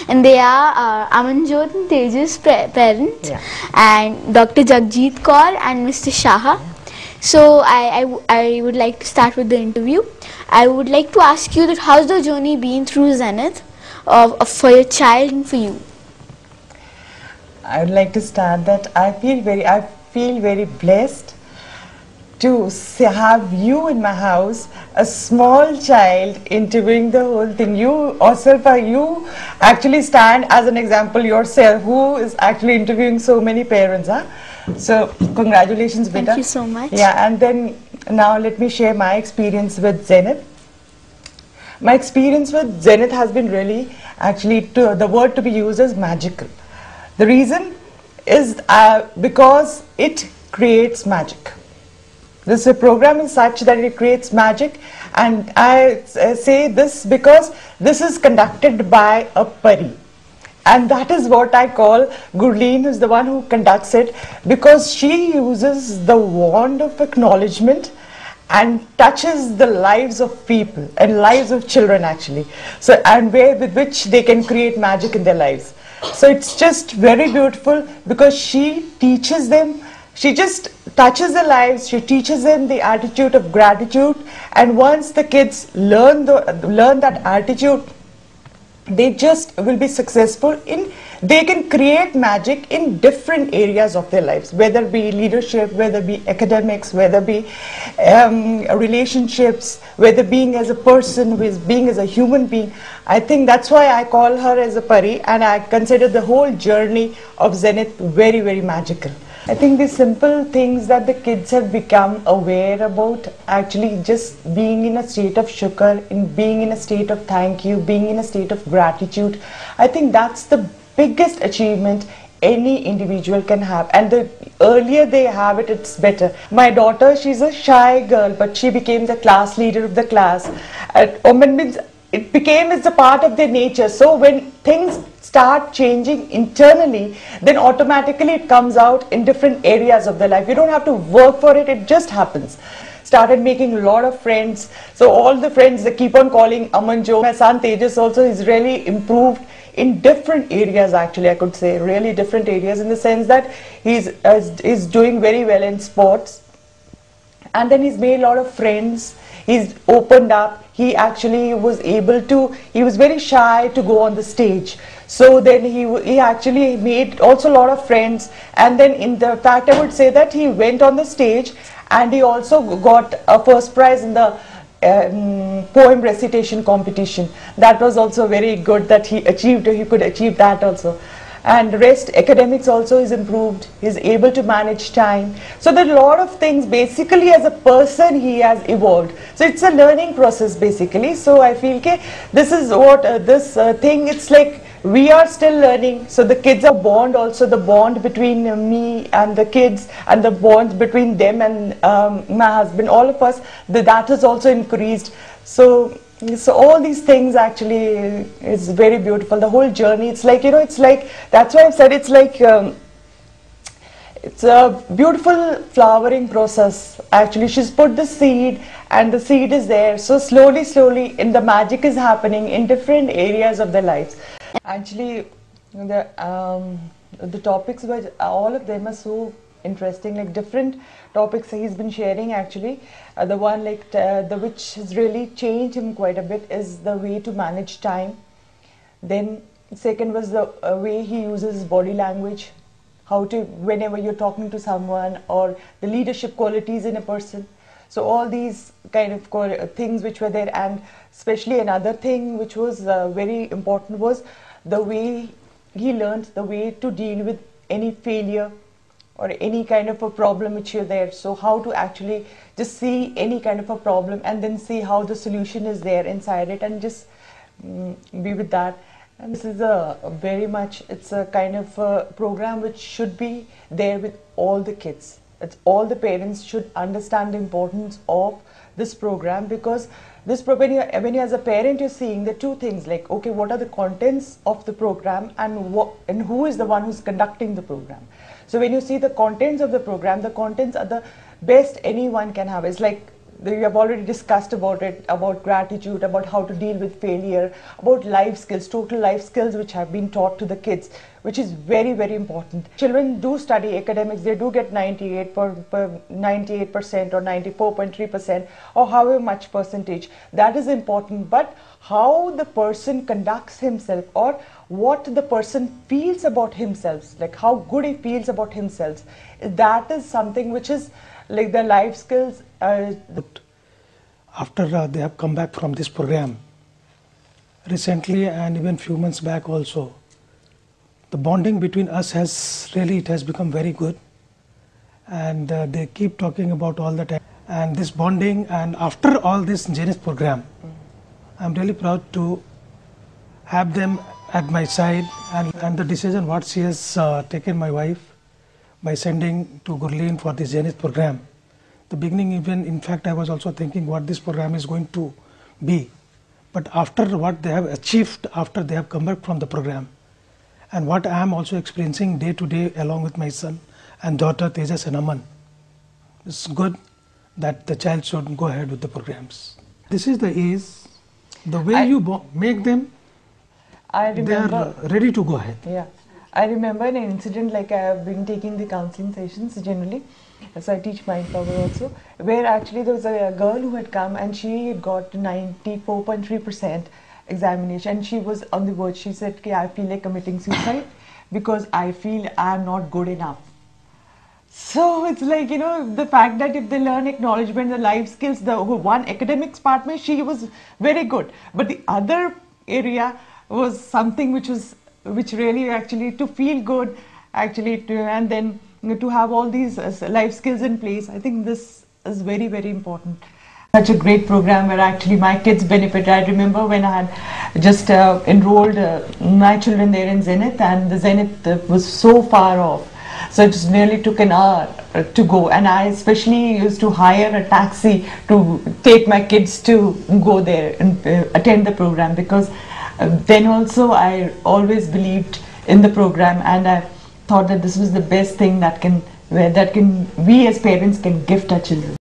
and they are Amanjot and Tejas' parents, and Dr. Jagjit Kaur and Mr. Shaha. So I would like to start with the interview. I would like to ask you that how's the journey been through Zenith for your child and for you? I would like to start that I feel very blessed to have you in my house, a small child interviewing the whole thing. You yourself, you actually stand as an example yourself, who is actually interviewing so many parents. Huh? So congratulations, Beta. Thank you so much. Yeah, and then now let me share my experience with Zenith. My experience with Zenith has been really, actually, the word to be used is magical. The reason is because it creates magic. This program is such that it creates magic, and I say this because this is conducted by a pari. And that is what I call Gurleen, who is the one who conducts it, because she uses the wand of acknowledgement and touches the lives of people and lives of children actually. So, and with which they can create magic in their lives. So it's just very beautiful because she teaches them, she just touches their lives, she teaches them the attitude of gratitude, and once the kids learn that attitude, they just will be successful in, they can create magic in different areas of their lives, whether it be leadership, whether it be academics, whether it be relationships, whether being as a person, being as a human being. I think that's why I call her as a pari, and I consider the whole journey of Zenith very, very magical. I think the simple things that the kids have become aware about, actually just being in a state of shukr, in being in a state of thank you, being in a state of gratitude, I think that's the biggest achievement any individual can have, and the earlier they have it, it's better. My daughter, she's a shy girl, but she became the class leader of the class. It became as a part of their nature. So when things start changing internally, then automatically it comes out in different areas of their life. You don't have to work for it, it just happens. Started making a lot of friends. So all the friends, they keep on calling Amanjot. My son Tejas also is really improved in different areas, actually, I could say, really different areas, in the sense that he's doing very well in sports. And then he's made a lot of friends, he's opened up, he actually was able to, he was very shy to go on the stage. So then he actually made also a lot of friends, and then in the fact I would say that he went on the stage and he also got a first prize in the poem recitation competition. That was also very good that he could achieve that also. And rest, academics also is improved, he's able to manage time. So there are a lot of things, basically as a person he has evolved. So it's a learning process basically. So I feel this is what this thing, it's like we are still learning. So the kids are bond also, the bond between me and the kids, and the bond between them and my husband, all of us, that has also increased. So all these things actually is very beautiful. The whole journey, it's like, it's like, that's why I've said it's like, it's a beautiful flowering process. Actually, she's put the seed and the seed is there. So slowly, and the magic is happening in different areas of their lives. Actually, the topics, all of them are so interesting, like different topics he's been sharing actually. The one like which has really changed him quite a bit is the way to manage time. Then second was the way he uses body language, how to, whenever you're talking to someone, or the leadership qualities in a person. So all these kind of things which were there, and especially another thing which was very important was the way he learned the way to deal with any failure or any kind of a problem which you're there. So how to actually just see any kind of a problem and then see how the solution is there inside it, and just be with that. And this is very much, it's a kind of a program which should be there with all the kids. It's all the parents should understand the importance of this program, because this program, when you as a parent, you're seeing the two things, like, okay, what are the contents of the program, and who is the one who's conducting the program. So when you see the contents of the program, the contents are the best anyone can have. It's like we have already discussed about it, about gratitude, about how to deal with failure, about life skills, total life skills which have been taught to the kids, which is very, very important. Children do study academics, they do get 98% or 94.3% or however much percentage. That is important, but how the person conducts himself or what the person feels about himself, like how good he feels about himself, that is something which is like the life skills. After they have come back from this program recently and even few months back also, the bonding between us has become very good, and they keep talking about all the time and this bonding. And after all this Zenith program, I'm really proud to have them at my side, and the decision what she has taken, my wife, by sending to Gurleen for the Zenith program. The beginning, even in fact I was also thinking what this program is going to be, but after what they have achieved after they have come back from the program, and what I am also experiencing day to day along with my son and daughter Tejas and Aman, it's good that the child should go ahead with the programs. This is the age, the way you make them, they are ready to go ahead. Yeah, I remember an incident, like I have been taking the counseling sessions generally, so I teach Mind Power also, where actually there was a girl who had come and she had got 94.3% examination, and she was on the verge. She said, okay, I feel like committing suicide because I feel I am not good enough. So it's like, you know, the fact that if they learn acknowledgement, the life skills, the one academics part, she was very good, but the other area was something which really actually to feel good, actually and then to have all these life skills in place. I think this is very, very important. Such a great program where actually my kids benefit. I remember when I had just enrolled my children there in Zenith, and the Zenith was so far off. So it just nearly took an hour to go, and I especially used to hire a taxi to take my kids to go there and attend the program, because then also I always believed in the program, and I thought that this was the best thing that we as parents can gift our children.